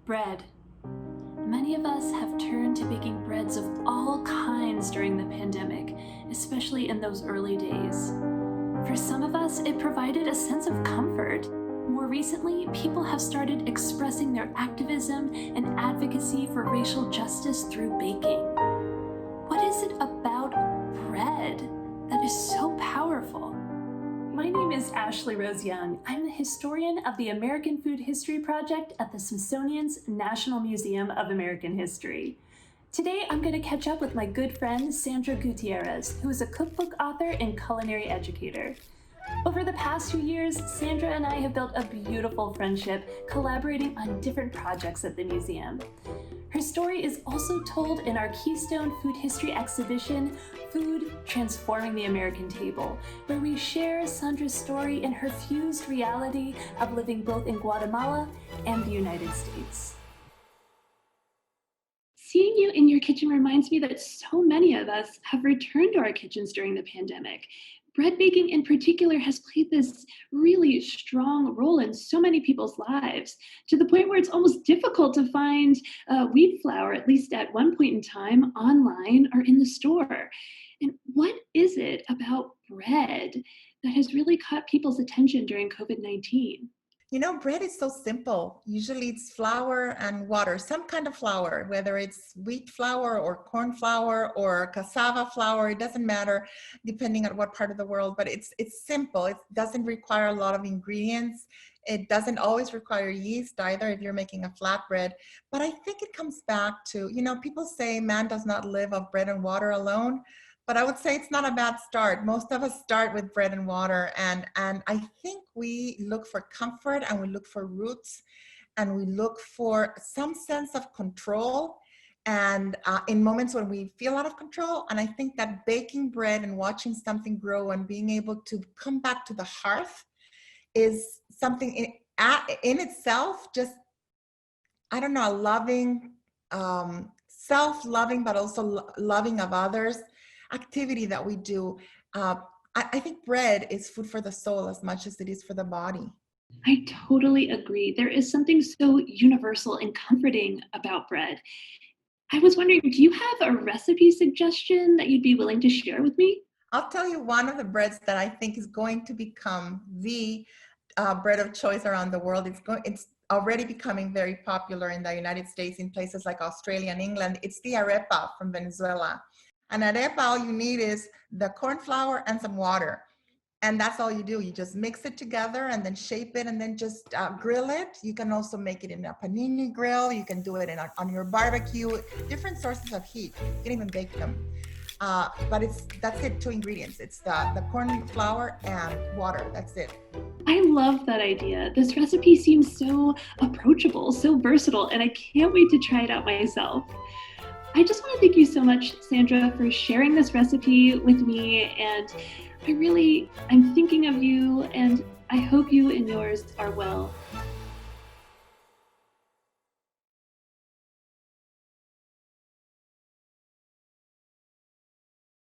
Bread. Many of us have turned to baking breads of all kinds during the pandemic, especially in those early days. For some of us, it provided a sense of comfort. More recently, people have started expressing their activism and advocacy for racial justice through baking. What is it about bread that is so powerful? My name is Ashley Rose Young. I'm the historian of the American Food History Project at the Smithsonian's National Museum of American History. Today, I'm going to catch up with my good friend, Sandra Gutierrez, who is a cookbook author and culinary educator. Over the past few years, Sandra and I have built a beautiful friendship, collaborating on different projects at the museum. Her story is also told in our Keystone Food History exhibition, Food Transforming the American Table, where we share Sandra's story and her fused reality of living both in Guatemala and the United States. Seeing you in your kitchen reminds me that so many of us have returned to our kitchens during the pandemic. Bread baking in particular has played this really strong role in so many people's lives, to the point where it's almost difficult to find wheat flour, at least at one point in time, online or in the store. And what is it about bread that has really caught people's attention during COVID-19? You know, bread is so simple. Usually it's flour and water, some kind of flour, whether it's wheat flour or corn flour or cassava flour, it doesn't matter depending on what part of the world, but it's simple. It doesn't require a lot of ingredients. It doesn't always require yeast either if you're making a flatbread. But I think it comes back to, people say man does not live of bread and water alone. But I would say it's not a bad start. Most of us start with bread and water, and I think we look for comfort and we look for roots and we look for some sense of control and in moments when we feel out of control. And I think that baking bread and watching something grow and being able to come back to the hearth is something in itself, just, I don't know, a loving, self-loving, but also loving of others activity that we do. I think bread is food for the soul as much as it is for the body. I totally agree. There is something so universal and comforting about bread. I was wondering, do you have a recipe suggestion that you'd be willing to share with me? I'll tell you one of the breads that I think is going to become the bread of choice around the world. It's already becoming very popular in the United States, in places like Australia and England. It's the arepa from Venezuela. An arepa, all you need is the corn flour and some water. And that's all you do. You just mix it together and then shape it and then just grill it. You can also make it in a panini grill. You can do it on your barbecue, different sources of heat. You can even bake them. But that's it, 2 ingredients. It's the corn flour and water. That's it. I love that idea. This recipe seems so approachable, so versatile, and I can't wait to try it out myself. I just want to thank you so much, Sandra, for sharing this recipe with me. And I'm thinking of you, and I hope you and yours are well.